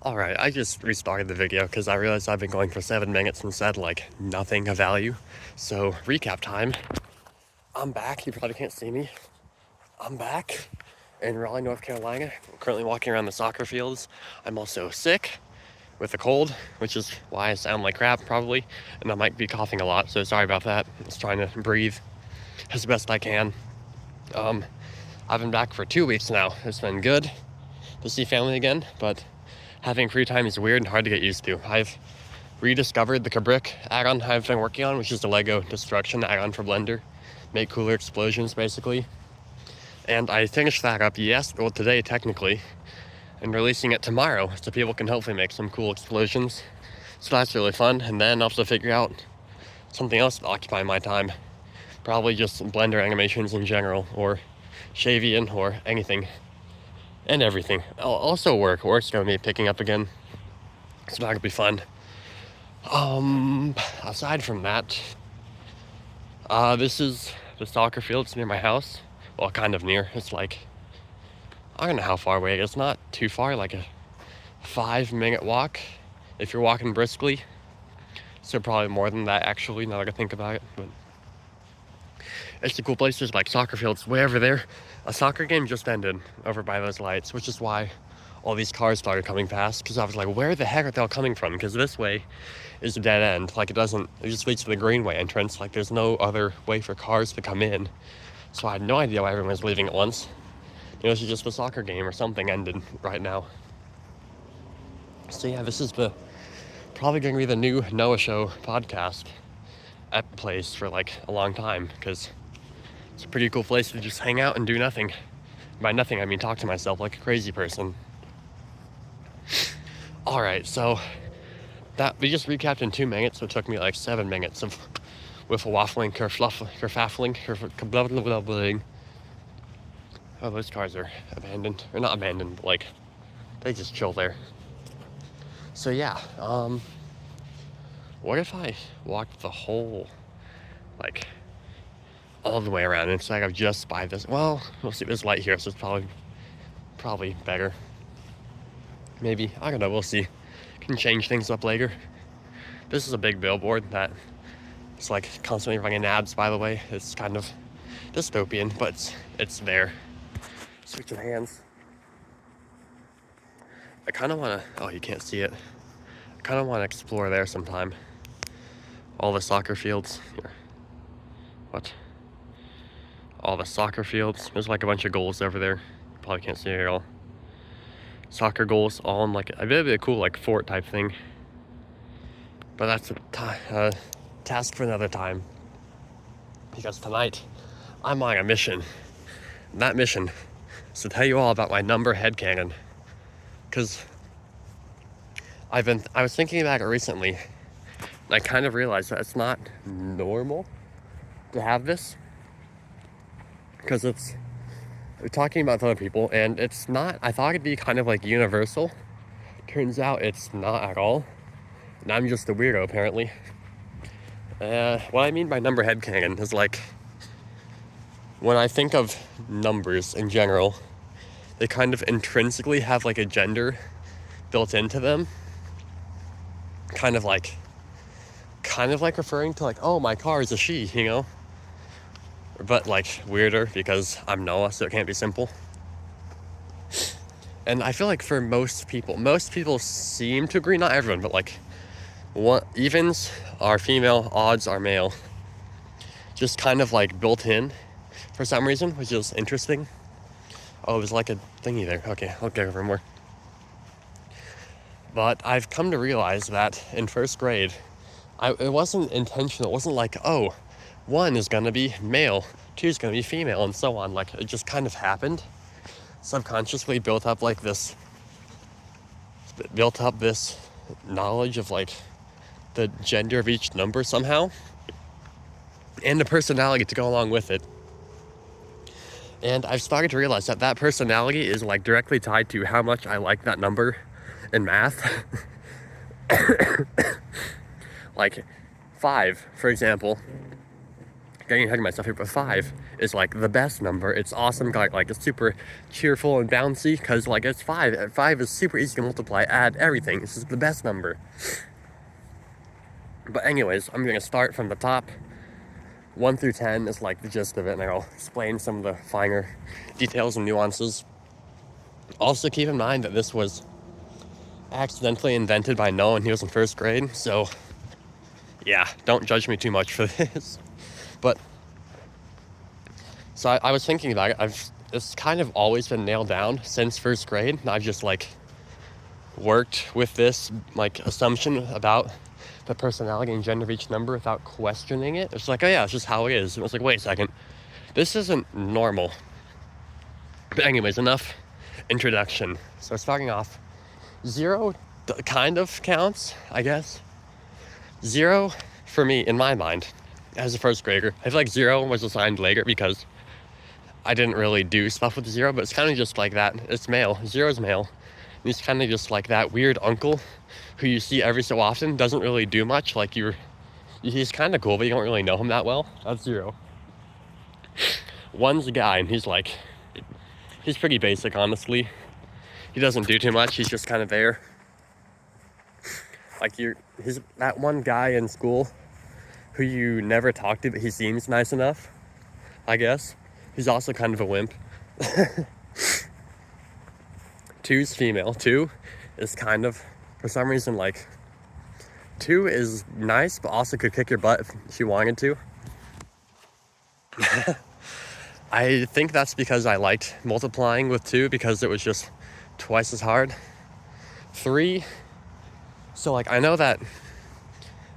Alright, I just restarted the video because I realized I've been going for 7 minutes and said, like, nothing of value. So, recap time. I'm back. You probably can't see me. I'm back in Raleigh, North Carolina. I'm currently walking around the soccer fields. I'm also sick with a cold, which is why I sound like crap, probably. And I might be coughing a lot, so sorry about that. I'm just trying to breathe as best I can. I've been back for 2 weeks now. It's been good to see family again, but having free time is weird and hard to get used to. I've rediscovered the Kabrick add-on I've been working on, which is the Lego Destruction add-on for Blender. Make cooler explosions, basically. And I finished that up, today technically, and releasing it tomorrow so people can hopefully make some cool explosions. So that's really fun. And then also figure out something else to occupy my time. Probably just Blender animations in general, or Shavian, or anything. And everything. Also work's gonna be picking up again, so that'll be fun. Aside from that, this is the soccer field. It's near my house. Well, kind of near. It's like, I don't know how far away it is. It's not too far, like a 5-minute walk if you're walking briskly. So probably more than that, actually, now that I think about it. But it's a cool place. There's like soccer fields way over there. A soccer game just ended over by those lights, which is why all these cars started coming past, because I was like, where the heck are they all coming from? Because this way is a dead end. Like, it just leads to the Greenway entrance. Like, there's no other way for cars to come in. So I had no idea why everyone was leaving at once. You know, this is just a soccer game or something ended right now. So yeah, this is probably going to be the new Noah Show podcast place for like a long time, because it's a pretty cool place to just hang out and do nothing. By nothing, I mean talk to myself like a crazy person. Alright, so that we just recapped in 2 minutes, so it took me like 7 minutes of with a waffling, kerfaffling. Oh, those cars are abandoned. Or not abandoned, but like, they just chill there. So yeah, what if I walked the whole, like, all the way around instead of just by this? Well, we'll see. There's light here, so it's probably better. Maybe, I don't know, we'll see. Can change things up later. This is a big billboard that it's like constantly running ads, by the way. It's kind of dystopian, but it's there. Switching hands. I kind of want to, oh, you can't see it. I kind of want to explore there sometime. All the soccer fields. Here. What? All the soccer fields. There's like a bunch of goals over there. Probably can't see it at all. Soccer goals all in like, I bet it'd be a cool like fort type thing. But that's a task for another time. Because tonight, I'm on a mission. And that mission is to tell you all about my number headcanon. Because I was thinking about it recently, and I kind of realized that it's not normal to have this. Because we're talking about other people, and it's not, I thought it'd be kind of like universal. Turns out it's not at all. And I'm just a weirdo, apparently. What I mean by number headcanon is like, when I think of numbers in general, they kind of intrinsically have like a gender built into them. Kind of like referring to like, oh, my car is a she, you know? But like weirder because I'm Noah, so it can't be simple. And I feel like for most people seem to agree, not everyone, but like evens are female, odds are male. Just kind of like built in for some reason, which is interesting. Oh, there's like a thingy there. Okay, I'll get over more. But I've come to realize that in first grade, it wasn't intentional. It wasn't like, oh, 1 is gonna be male, 2 is gonna be female, and so on. Like, it just kind of happened. Subconsciously built up this knowledge of like the gender of each number somehow, and the personality to go along with it. And I've started to realize that personality is like directly tied to how much I like that number in math. Like 5, for example. getting ahead of myself here, but 5 is like the best number. It's awesome, like it's super cheerful and bouncy, because like it's 5. 5 is super easy to multiply, add, everything. It's just the best number. But anyways, I'm gonna start from the top. 1 through 10 is like the gist of it, and I'll explain some of the finer details and nuances. Also, keep in mind that this was accidentally invented by Noah when he was in 1st grade, so yeah, don't judge me too much for this. But so I was thinking about it. It's kind of always been nailed down since 1st grade, and I've just like worked with this like assumption about the personality and gender of each number without questioning it. It's like, oh yeah, it's just how it is. And it's like, wait a second, this isn't normal. But anyways, enough introduction. So starting off, 0 kind of counts, I guess. 0 for me, in my mind, as a 1st grader, I feel like 0 was assigned later because I didn't really do stuff with 0, but it's kind of just like that. It's male. 0 is male. And he's kind of just like that weird uncle who you see every so often, doesn't really do much. Like he's kind of cool, but you don't really know him that well. That's 0. 1's a guy, and he's pretty basic, honestly. He doesn't do too much. He's just kind of there. Like he's that one guy in school who you never talk to, but he seems nice enough, I guess. He's also kind of a wimp. 2's female. 2 is kind of, for some reason, like, 2 is nice, but also could kick your butt if she wanted to. I think that's because I liked multiplying with 2, because it was just twice as hard. 3, so like I know that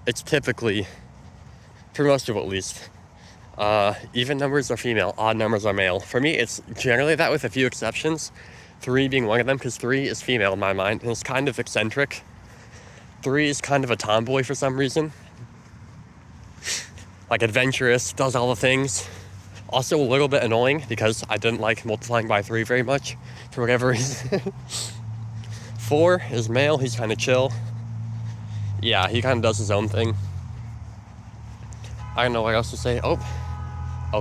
it's typically, for most of it at least, even numbers are female, odd numbers are male. For me, it's generally that, with a few exceptions. 3 being one of them, because 3 is female in my mind, and it's kind of eccentric. 3 is kind of a tomboy for some reason. Like adventurous, does all the things. Also a little bit annoying, because I didn't like multiplying by 3 very much, for whatever reason. 4 is male, he's kind of chill. Yeah, he kind of does his own thing. I don't know what else to say. Oh,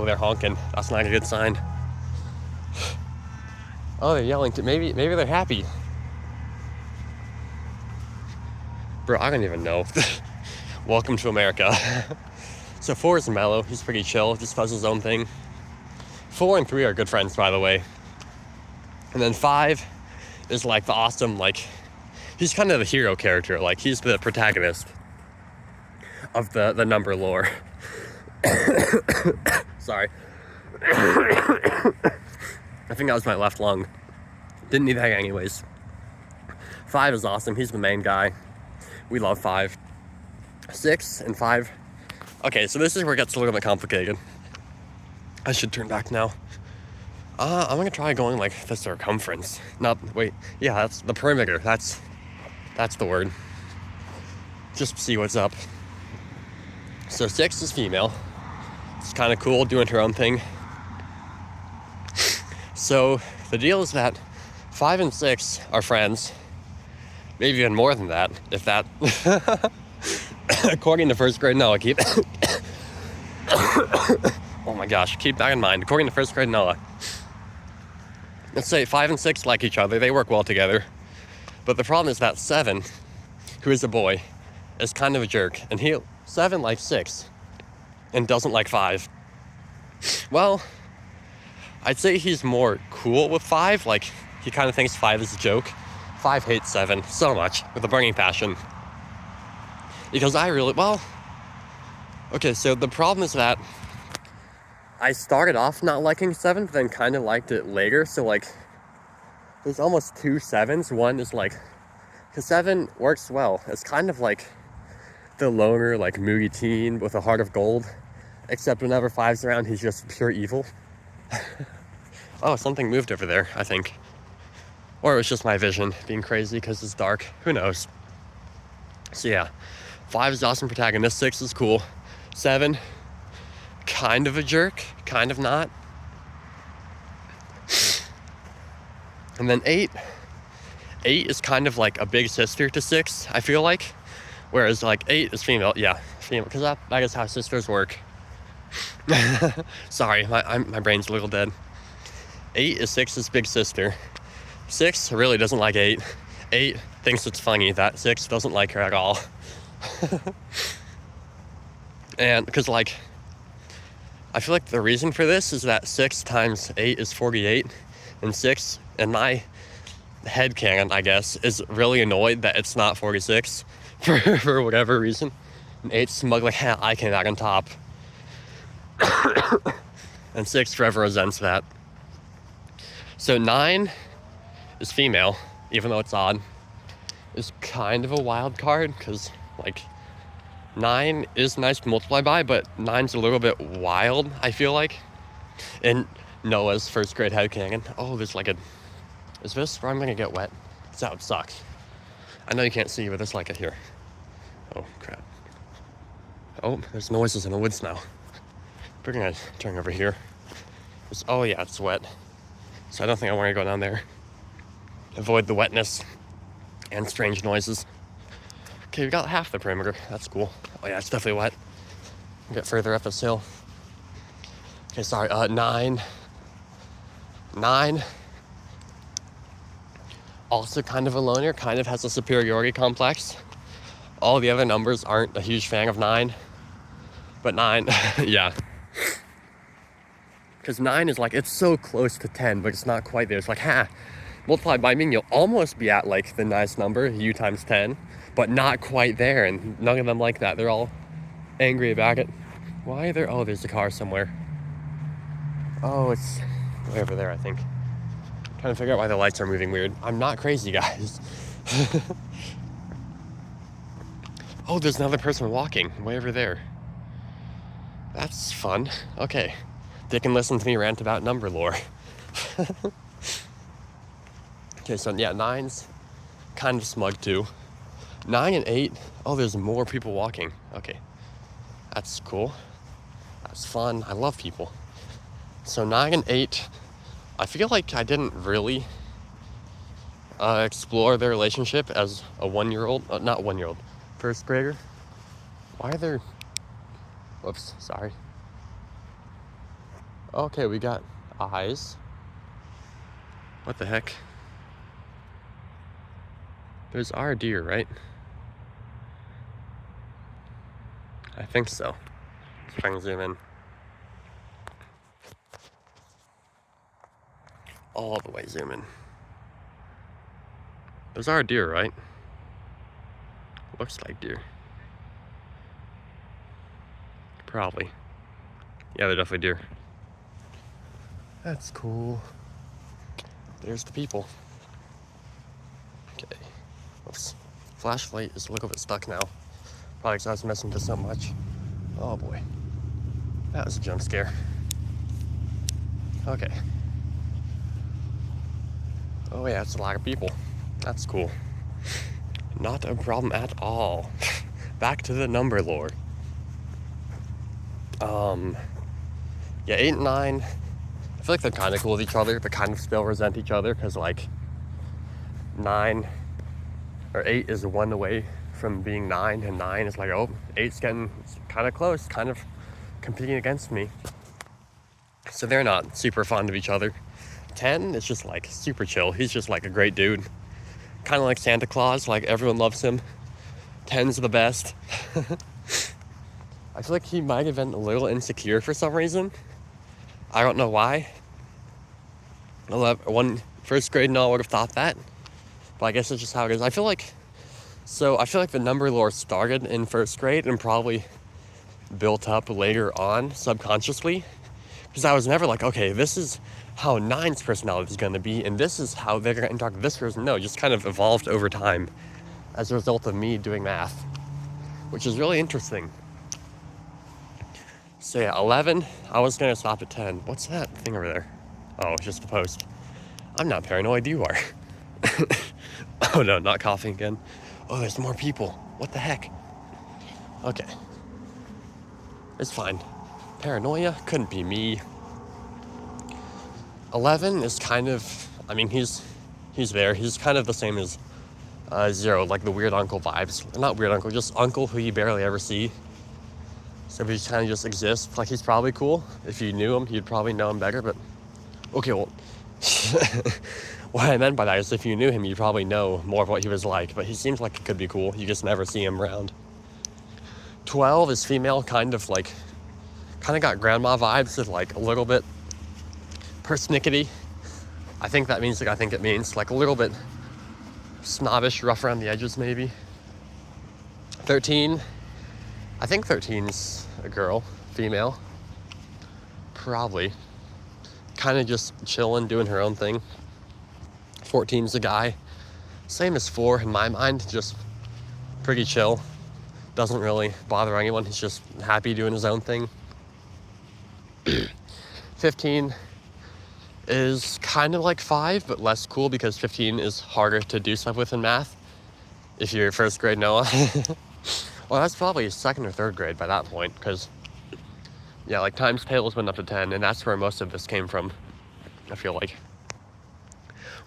they're honking. That's not a good sign. Oh, they're yelling. Maybe they're happy. Bro, I don't even know. Welcome to America. So 4 is mellow. He's pretty chill. Just does his own thing. 4 and 3 are good friends, by the way. And then 5 is like the awesome, like, he's kind of the hero character. Like, he's the protagonist of the number lore. Sorry. I think that was my left lung. Didn't need that anyways. 5 is awesome. He's the main guy. We love 5. 6 and 5. Okay, so this is where it gets a little bit complicated. I should turn back now. I'm gonna try going like the circumference. Yeah, that's the perimeter. That's the word. Just see what's up. So 6 is female. It's kind of cool, doing her own thing. So the deal is that 5 and 6 are friends. Maybe even more than that, if that. According to 1st grade Noah, oh my gosh, keep that in mind. According to 1st grade Noah, let's say 5 and 6 like each other. They work well together. But the problem is that 7, who is a boy, is kind of a jerk. And 7 likes 6 and doesn't like 5. Well, I'd say he's more cool with 5. Like, he kind of thinks 5 is a joke. 5 hates 7 so much with a burning passion. Because okay, so the problem is that I started off not liking 7, but then kind of liked it later. So like, there's almost 2 7s. One is like, because 7 works well. It's kind of like the loner, like moody teen with a heart of gold. Except whenever 5's around, he's just pure evil. Oh, something moved over there, I think. Or it was just my vision being crazy because it's dark. Who knows? So yeah, 5 is awesome protagonist. 6 is cool. 7, kind of a jerk, kind of not. And then 8 is kind of like a big sister to 6, I feel like. Whereas like 8 is female, yeah, female, because that is how sisters work. Sorry, my brain's a little dead. 8 is 6's big sister. 6 really doesn't like 8. 8 thinks it's funny that 6 doesn't like her at all. And because, like, I feel like the reason for this is that 6 times 8 is 48, and 6, in my headcanon, I guess, is really annoyed that it's not 46 for whatever reason. And 8's smug like, ha, I came out on top. And 6 forever resents that. So 9 is female, even though it's odd. Is kind of a wild card, because, like, 9 is nice to multiply by, but 9's a little bit wild, I feel like. In Noah's first grade headcanon. Oh, there's like a... Is this where I'm gonna get wet? That would suck. I know you can't see, but there's like a here. Oh, crap. Oh, there's noises in the woods now. We're gonna turn over here. Oh yeah, it's wet. So I don't think I want to go down there. Avoid the wetness and strange noises. Okay, we got half the perimeter. That's cool. Oh yeah, it's definitely wet. Get further up this hill. Okay, sorry. 9. 9. Also kind of a loner. Kind of has a superiority complex. All the other numbers aren't a huge fan of 9. But 9, yeah. Because 9 is like, it's so close to 10, but it's not quite there. It's like, multiplied by mean, you'll almost be at like the nice number, u times 10, but not quite there. And none of them like that. They're all angry about it. Why are there? Oh, there's a car somewhere. Oh, it's way over there, I think. I'm trying to figure out why the lights are moving weird. I'm not crazy, guys. Oh, there's another person walking way over there. That's fun. Okay. They can listen to me rant about number lore. Okay, so yeah, 9's kind of smug too. 9 and 8, oh, there's more people walking. Okay, that's cool. That's fun. I love people. So 9 and 8, I feel like I didn't really explore their relationship as a 1-year-old, not 1-year-old, first grader. Why are there, whoops, sorry. Okay, we got eyes. What the heck? There's our deer, right? I think so. If I can zoom in. All the way zoom in. There's our deer, right? Looks like deer. Probably. Yeah, they're definitely deer. That's cool. There's the people. Okay. Oops. Flashlight is a little bit stuck now. Probably because I was messing with it so much. Oh boy. That was a jump scare. Okay. Oh yeah, it's a lot of people. That's cool. Not a problem at all. Back to the number lore. Yeah, 8 and 9. I feel like they're kind of cool with each other, but kind of still resent each other because, like, 9 or 8 is 1 away from being 9, and 9 is like, oh, 8's getting kind of close, kind of competing against me. So they're not super fond of each other. 10 is just like super chill. He's just like a great dude. Kind of like Santa Claus, like everyone loves him. 10's the best. I feel like he might have been a little insecure for some reason. I don't know why. First grade, no, I would have thought that. But I guess it's just how it is. I feel like the number lore started in first grade and probably built up later on subconsciously. Because I was never like, okay, this is how 9's personality is going to be, and this is how they're going to talk to this person. No, it just kind of evolved over time as a result of me doing math, which is really interesting. So yeah, 11, I was going to stop at 10. What's that thing over there? Oh, it's just a post. I'm not paranoid, you are. Oh no, not coughing again. Oh, there's more people. What the heck? Okay. It's fine. Paranoia couldn't be me. 11 is kind of, I mean, he's there. He's kind of the same as 0, like the weird uncle vibes. Not weird uncle, just uncle who you barely ever see. So if he kind of just exists, like he's probably cool. If you knew him, you'd probably know him better, but okay, well, what I meant by that is if you knew him, you'd probably know more of what he was like, but he seems like it could be cool. You just never see him around. 12 is female, kind of got grandma vibes of like a little bit persnickety. I think that means it means like a little bit snobbish, rough around the edges maybe. 13, I think 13's a girl, female, probably. Kind of just chilling, doing her own thing. 14's a guy, same as 4 in my mind, just pretty chill. Doesn't really bother anyone, he's just happy doing his own thing. 15 is kind of like 5, but less cool because 15 is harder to do stuff with in math. If you're first grade Noah. Well, that's probably second or third grade by that point, because, yeah, like times tables went up to 10, and that's where most of this came from, I feel like.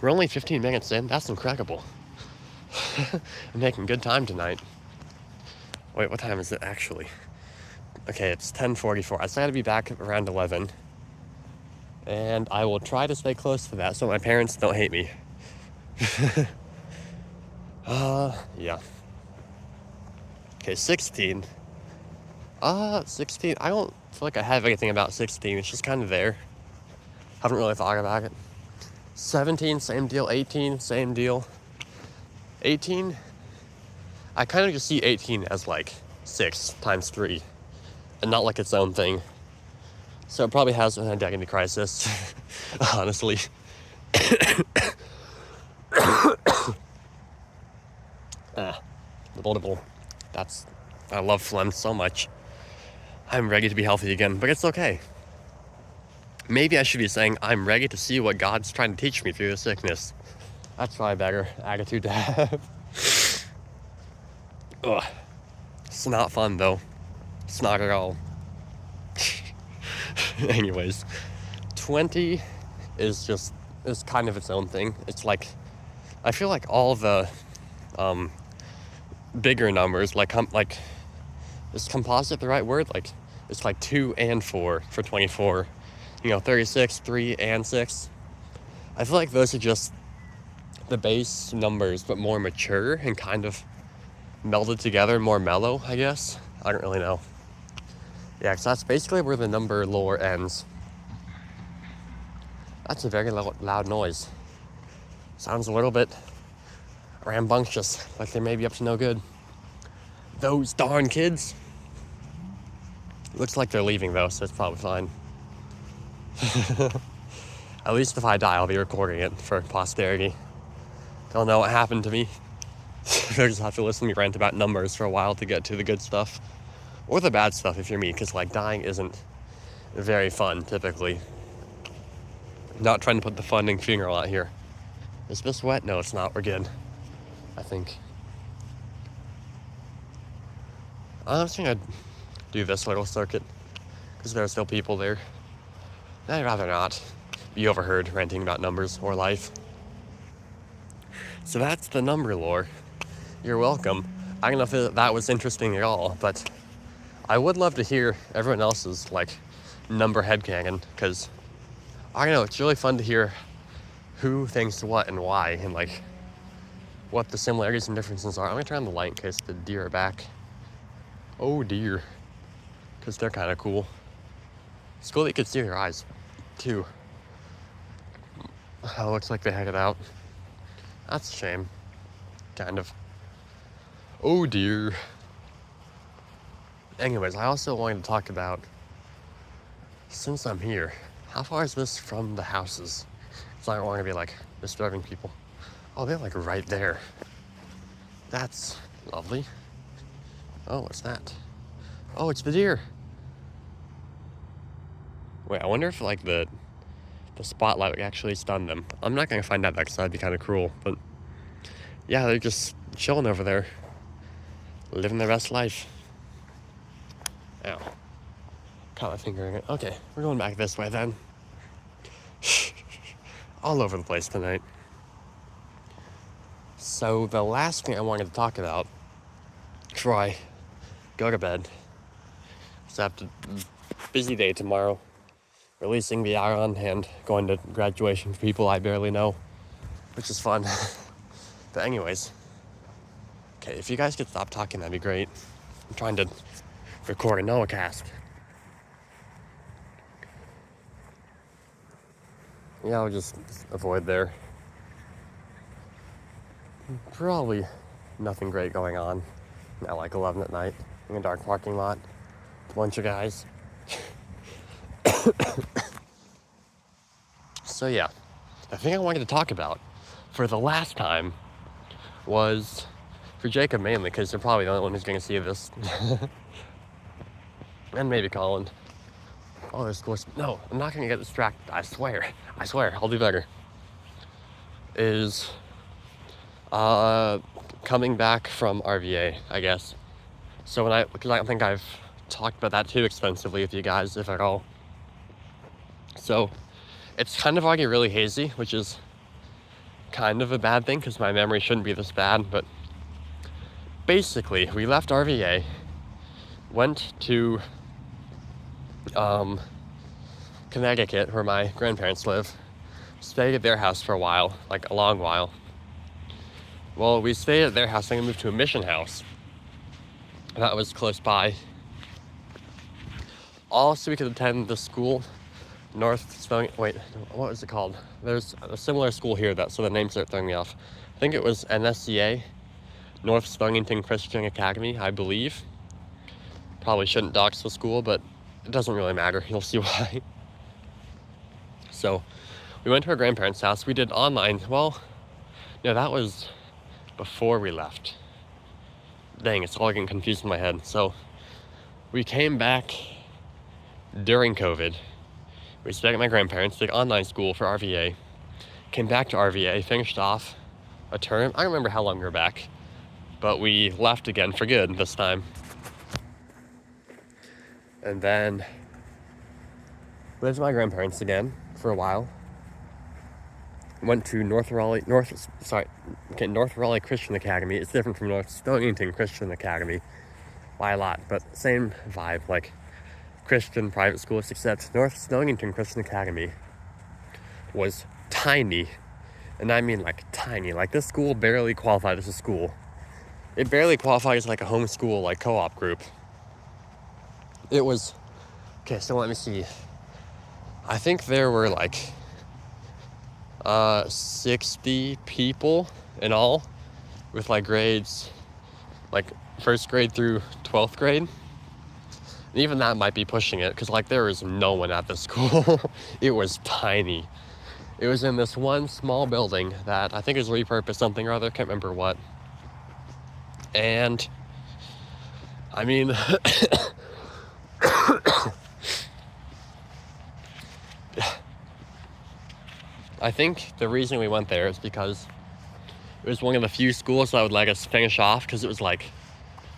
We're only 15 minutes in, that's incredible. I'm making good time tonight. Wait, what time is it actually? Okay, it's 10:44. I still gotta be back around 11. And I will try to stay close to that so my parents don't hate me. Yeah. Okay, 16. 16, I don't feel like I have anything about 16. It's just kind of there. Haven't really thought about it. 17, same deal. 18, same deal. 18, I kind of just see 18 as like 6 times 3 and not like its own thing. So it probably has an identity crisis, honestly. Debatable. I love phlegm so much. I'm ready to be healthy again, but it's okay. Maybe I should be saying I'm ready to see what God's trying to teach me through the sickness. That's probably a better attitude to have. Ugh. It's not fun though. It's not at all. Anyways, 20 is kind of its own thing. It's like, I feel like all the bigger numbers, like is composite the right word? Like, it's like 2 and 4 for 24. 36, 3, and 6. I feel like those are just the base numbers, but more mature and kind of melded together, more mellow, I guess. I don't really know. Yeah, because that's basically where the number lore ends. That's a very loud noise. Sounds a little bit rambunctious, like they may be up to no good. Those darn kids. Looks like they're leaving though, so it's probably fine. At least if I die, I'll be recording it for posterity. They'll know what happened to me. They'll just have to listen to me rant about numbers for a while to get to the good stuff. Or the bad stuff if you're me, because like dying isn't very fun, typically. Not trying to put the fun in funeral out here. Is this wet? No, it's not. We're good, I think. I'm just gonna do this little circuit, because there are still people there. I'd rather not be overheard ranting about numbers or life. So that's the number lore. You're welcome. I don't know if that was interesting at all, but I would love to hear everyone else's, like, number headcanon, because, I don't know, it's really fun to hear who thinks what and why, and, like, what the similarities and differences are. I'm gonna turn on the light in case the deer are back. Oh, deer. Because they're kind of cool. It's cool that you could see their eyes, too. Oh, looks like they headed out. That's a shame. Kind of. Oh, dear. Anyways, I also wanted to talk about, since I'm here, how far is this from the houses? Because I don't want to be, like, disturbing people. Oh, they're, like, right there. That's lovely. Oh, what's that? Oh, it's the deer. Wait, I wonder if, like, the spotlight would actually stun them. I'm not going to find out that because that'd be kind of cruel. But, yeah, they're just chilling over there. Living their best life. Ow. Caught my finger in it. Okay, we're going back this way then. All over the place tonight. So, the last thing I wanted to talk about before I go to bed So I have to busy day tomorrow, releasing the Iron and going to graduation for people I barely know, which is fun. But anyways, okay, if you guys could stop talking, that'd be great. I'm trying to record a Noah cast. Yeah, I'll just avoid there. Probably nothing great going on at like 11 at night in a dark parking lot. A bunch of guys. So yeah, the thing I wanted to talk about for the last time was for Jacob mainly, because they're probably the only one who's going to see this. And maybe Colin. Oh, there's course. No, I'm not going to get distracted. I swear, I'll do better. Is coming back from RVA, I guess. So because I don't think I've talked about that too extensively with you guys, if at all. So it's kind of already really hazy, which is kind of a bad thing because my memory shouldn't be this bad. But basically, we left RVA, went to Connecticut, where my grandparents live, stayed at their house for a while, like a long while. Well, we stayed at their house, then we moved to a mission house that was close by. Also, we could attend the school, what was it called? There's a similar school here, so the names are throwing me off. I think it was NSCA, North Stonington Christian Academy, I believe. Probably shouldn't dox the school, but it doesn't really matter. You'll see why. So, we went to our grandparents' house. We did online. Well, no, that was before we left. Dang, it's all getting confused in my head. So, we came back during COVID. We stayed at my grandparents, did online school for RVA. Came back to RVA, finished off a term. I don't remember how long we were back, but we left again for good this time. And then lived with my grandparents again for a while. Went to North Raleigh Christian Academy. It's different from North Stonington Christian Academy by a lot, but same vibe, like Christian private schools, except North Stonington Christian Academy was tiny. And I mean like tiny. Like this school barely qualified as a school. It barely qualified as like a homeschool, like co-op group. It was, okay, so let me see. I think there were like 60 people in all, with like grades, like first grade through 12th grade. And even that might be pushing it, because like there was no one at the school. It was tiny. It was in this one small building that I think is repurposed something or other, can't remember what. And I mean I think the reason we went there is because it was one of the few schools that would let us finish off, because it was like,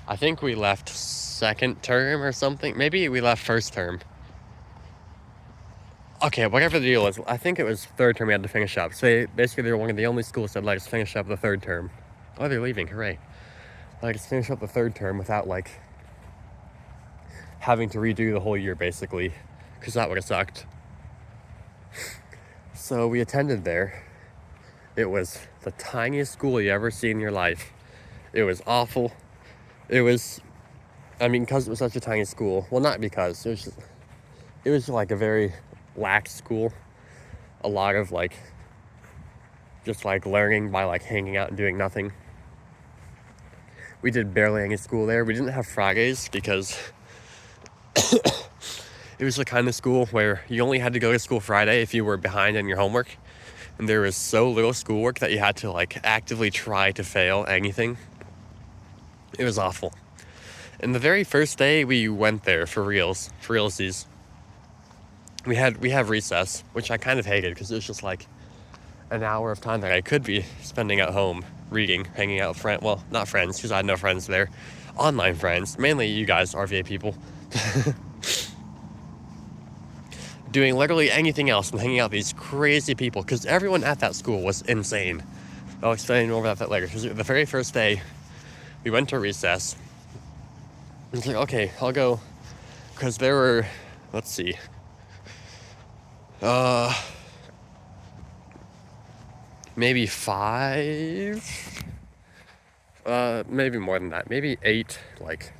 I think we left second term or something. Maybe we left first term. Okay, whatever the deal is, I think it was third term we had to finish up. So basically they were one of the only schools that let us finish up the third term. Oh, they're leaving, hooray. Let us finish up the third term without like having to redo the whole year basically, because that would have sucked. So we attended there. It was the tiniest school you ever see in your life. It was awful. It was, I mean, because it was such a tiny school. Well, not because. It was like a very lax school. A lot of like, just like learning by like hanging out and doing nothing. We did barely any school there. We didn't have Fridays because it was the kind of school where you only had to go to school Friday if you were behind in your homework. And there was so little schoolwork that you had to like actively try to fail anything. It was awful. And the very first day we went there for realsies, we have recess, which I kind of hated because it was just like an hour of time that I could be spending at home reading, hanging out with friends. Well, not friends, because I had no friends there. Online friends, mainly you guys, RVA people. Doing literally anything else and hanging out with these crazy people, because everyone at that school was insane. I'll explain more about that later. Because the very first day, we went to recess. It's like, okay, I'll go Because there were, let's see, maybe 5, maybe more than that, maybe 8, like,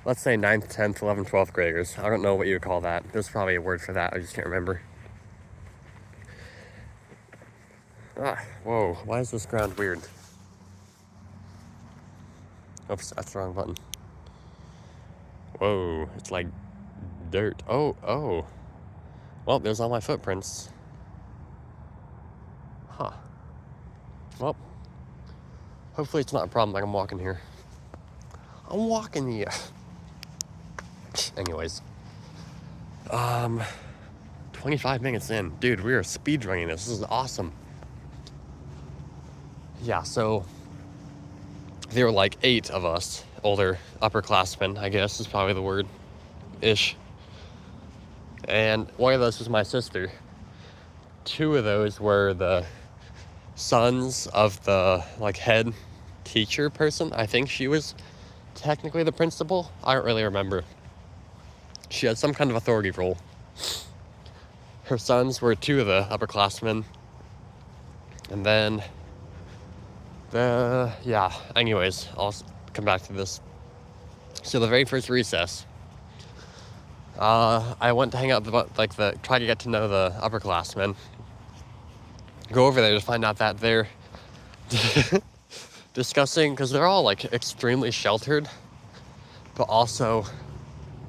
let's say 9th, 10th, 11th, 12th graders. I don't know what you would call that. There's probably a word for that, I just can't remember. Whoa, why is this ground weird? Oops, that's the wrong button. Whoa, it's like dirt. Oh. Well, there's all my footprints. Huh. Well, hopefully it's not a problem like I'm walking here. I'm walking here. Anyways. 25 minutes in. Dude, we are speedrunning this. This is awesome. Yeah, so there were like 8 of us. Older upperclassmen, I guess is probably the word-ish. And one of those was my sister. 2 of those were the sons of the like head teacher person. I think she was technically the principal. I don't really remember. She had some kind of authority role. Her sons were 2 of the upperclassmen. And then anyways, I'll come back to this. So the very first recess, I went to hang out with try to get to know the upperclassmen. Go over there to find out that they're discussing, because they're all like extremely sheltered, but also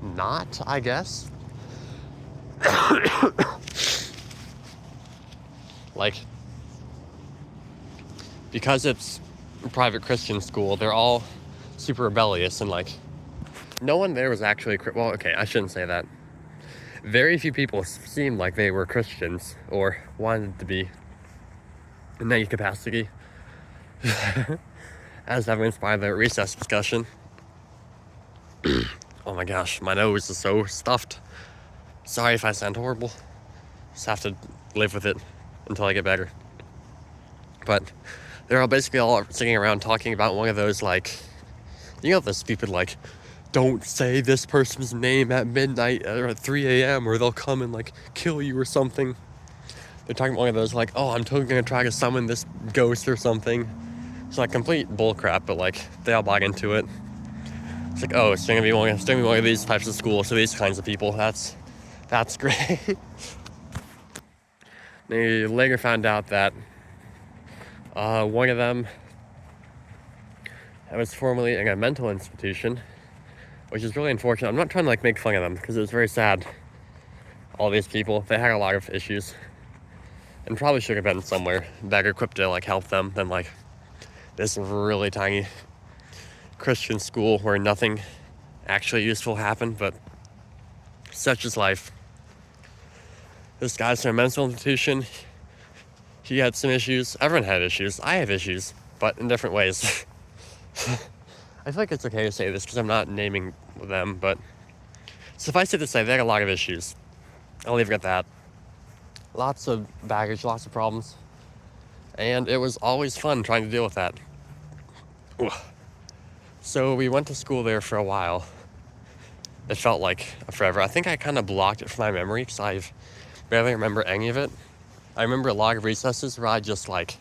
not, I guess. Like, because it's a private Christian school, they're all super rebellious, and like, no one there was actually, well, okay, I shouldn't say that. Very few people seemed like they were Christians, or wanted to be, in any capacity, as evidenced by the recess discussion. Oh my gosh, my nose is so stuffed. Sorry if I sound horrible. Just have to live with it until I get better. But they're all basically all sitting around talking about one of those, like, you know, the stupid, like, don't say this person's name at midnight or at 3 a.m. or they'll come and like kill you or something. They're talking about one of those, like, oh, I'm totally gonna try to summon this ghost or something. It's like complete bullcrap, but like they all buy into it. It's like, oh, it's gonna be one of these types of schools, so these kinds of people. That's great. They later found out that one of them was formerly in a mental institution, which is really unfortunate. I'm not trying to like make fun of them, because it's very sad. All these people, they had a lot of issues, and probably should have been somewhere better equipped to like help them than like this really tiny Christian school where nothing actually useful happened. But such is life. This guy's from a mental institution. He had some issues. Everyone had issues. I have issues, but in different ways. I feel like it's okay to say this because I'm not naming them, but suffice it to say, they had a lot of issues. I'll leave it at that. Lots of baggage, lots of problems. And it was always fun trying to deal with that. Ugh. So we went to school there for a while. It felt like forever. I think I kind of blocked it from my memory because I barely remember any of it. I remember a lot of recesses where I just like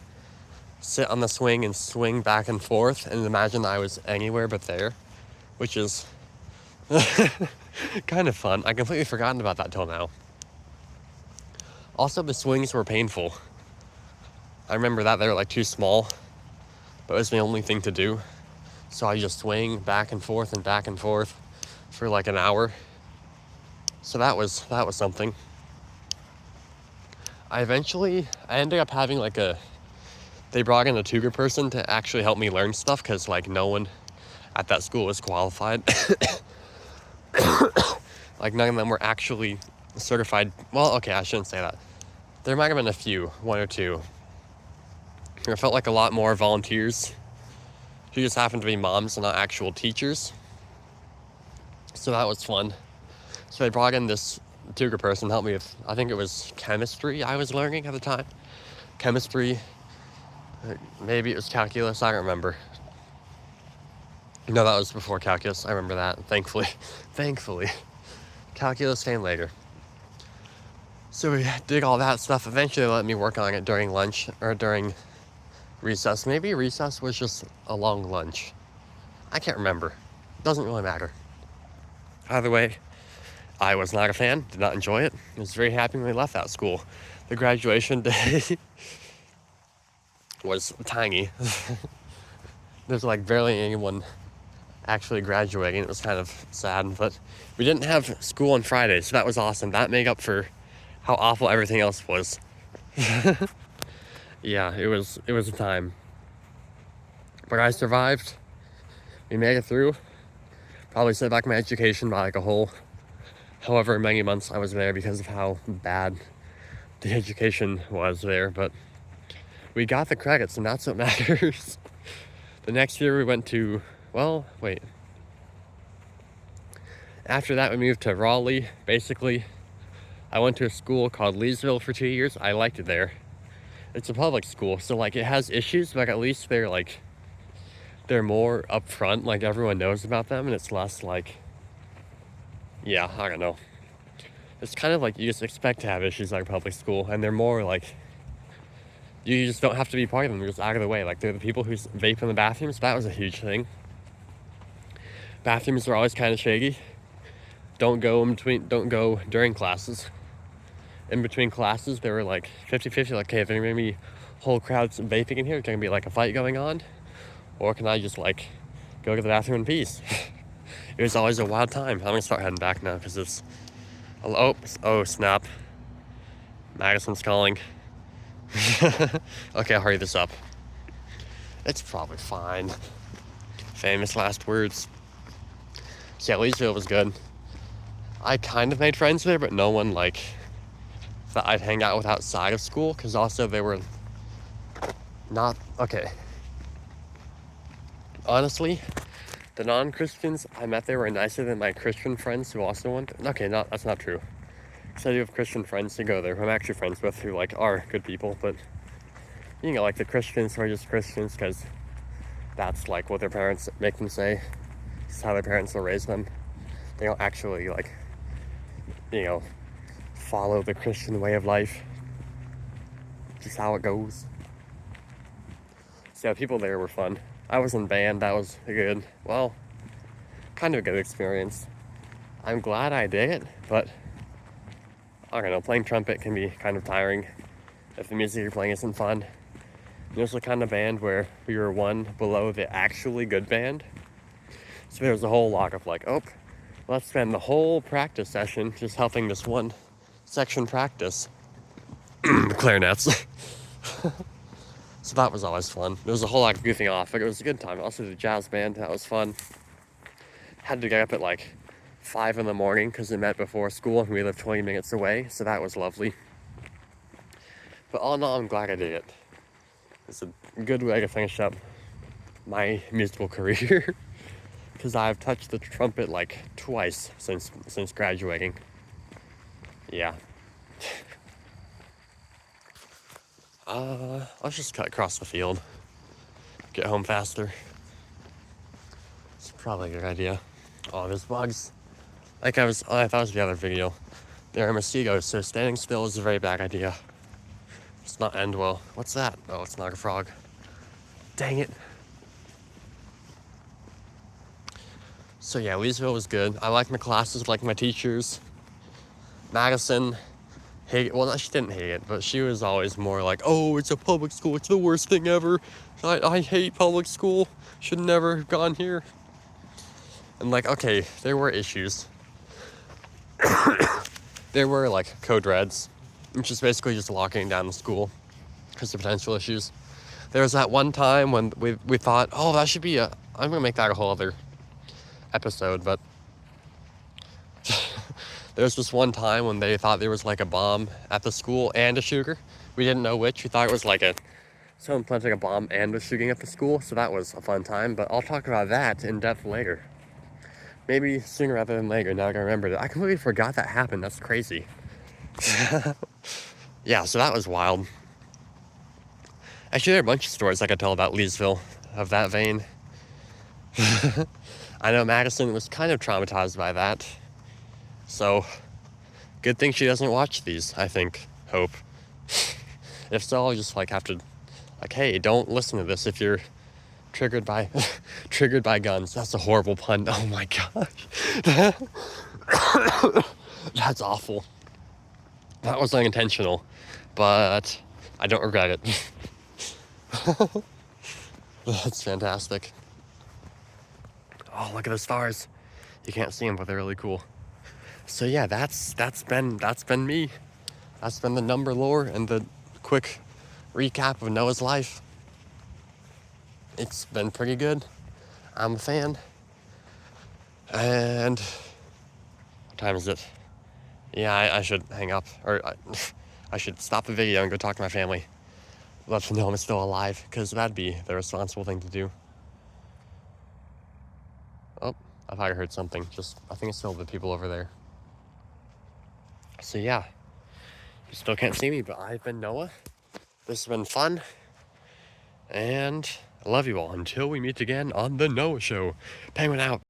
sit on the swing and swing back and forth and imagine I was anywhere but there, which is kind of fun. I completely forgotten about that till now. Also, the swings were painful. I remember that they were like too small, but it was the only thing to do. So I just swing back and forth for like an hour. So that was something. I ended up having like they brought in a tutor person to actually help me learn stuff, because like no one at that school was qualified. Like none of them were actually certified. Well, okay, I shouldn't say that. There might have been a few, 1 or 2. It felt like a lot more volunteers who just happened to be moms and not actual teachers. So that was fun. So they brought in this tutor person to help me with, I think it was chemistry I was learning at the time. Chemistry, maybe it was calculus, I don't remember. No, that was before calculus. I remember that, thankfully. Thankfully. Calculus came later. So we did all that stuff. Eventually they let me work on it during lunch, or during recess. Maybe recess was just a long lunch. I can't remember. Doesn't really matter. Either way, I was not a fan, did not enjoy it. I was very happy when we left that school. The graduation day was tiny. There's like barely anyone actually graduating. It was kind of sad, but we didn't have school on Friday, so that was awesome. That made up for how awful everything else was. Yeah, it was a time. But I survived. We made it through. Probably set back my education by like a whole however many months I was there because of how bad the education was there, but we got the credits and that's what matters. The next year we went to, well, wait. After that we moved to Raleigh, basically. I went to a school called Leesville for 2 years. I liked it there. It's a public school, so like it has issues, but at least they're more upfront, like everyone knows about them, and it's less like, yeah, I don't know. It's kind of like you just expect to have issues like public school, and they're more like, you just don't have to be part of them, you're just out of the way. Like, they're the people who vape in the bathrooms. That was a huge thing. Bathrooms are always kind of shady. Don't go during classes. In between classes, they were like 50-50, like, okay, if there are gonna be whole crowds vaping in here, it's gonna be like a fight going on, or can I just like go to the bathroom in peace? It was always a wild time. I'm gonna start heading back now because it's, oh snap, Madison's calling. Okay, I'll hurry this up. It's probably fine. Famous last words. So yeah, Leesville was good. I kind of made friends there, but no one like that I'd hang out with outside of school, because also they were not, okay. Honestly, the non-Christians I met there were nicer than my Christian friends who also went. Okay, that's not true. So I do have Christian friends to go there who I'm actually friends with who like are good people, but you know, like the Christians who are just Christians because that's like what their parents make them say. It's how their parents will raise them. They don't actually like, you know, follow the Christian way of life. Just how it goes. So yeah, people there were fun. I was in band. That was good. Well, kind of a good experience. I'm glad I did it, but I don't know, playing trumpet can be kind of tiring if the music you're playing isn't fun. There's the kind of band where we were one below the actually good band. So there was a whole lot of like, oh, let's spend the whole practice session just helping this one section practice. The clarinets. So that was always fun. There was a whole lot of goofing off, but it was a good time. Also the jazz band, that was fun. Had to get up at like 5 in the morning because it met before school and we lived 20 minutes away, so that was lovely. But all in all, I'm glad I did it. It's a good way to finish up my musical career because I've touched the trumpet like twice since graduating. Yeah. Let's just cut across the field. Get home faster. It's probably a good idea. Oh, there's bugs. Like I thought it was the other video. There are mosquitoes, so standing still is a very bad idea. It's not end well. What's that? Oh, it's not a frog. Dang it. So yeah, Leesville was good. I liked my classes, liked my teachers. Madison, well, she didn't hate it, but she was always more like, oh, it's a public school, it's the worst thing ever. I hate public school. Should never have gone here. And like, okay, there were issues. There were like code reds, which is basically just locking down the school because of potential issues. There was that one time when we thought, oh, that should be I'm gonna make that a whole other episode, but there was this one time when they thought there was like a bomb at the school and a shooter. We didn't know which. We thought it was like someone planting a bomb and was shooting at the school, so that was a fun time, but I'll talk about that in depth later. Maybe sooner rather than later, now I remember that. I completely forgot that happened, that's crazy. Yeah, so that was wild. Actually, there are a bunch of stories I could tell about Leesville of that vein. I know Madison was kind of traumatized by that. So, good thing she doesn't watch these, I think. Hope. If so, I'll just like have to, like, hey, don't listen to this if you're triggered by triggered by guns. That's a horrible pun. Oh my gosh. That's awful. That was unintentional, but I don't regret it. That's fantastic. Oh, look at the stars. You can't see them, but they're really cool. So yeah, that's been me. That's been the number lore and the quick recap of Noah's life. It's been pretty good. I'm a fan. And what time is it? Yeah, I should hang up, or I should stop the video and go talk to my family. Let them know I'm still alive, because that'd be the responsible thing to do. Oh, I thought I heard something. I think it's still the people over there. So yeah, you still can't see me, but I've been Noah. This has been fun, and I love you all. Until we meet again on The Noah Show. Penguin out.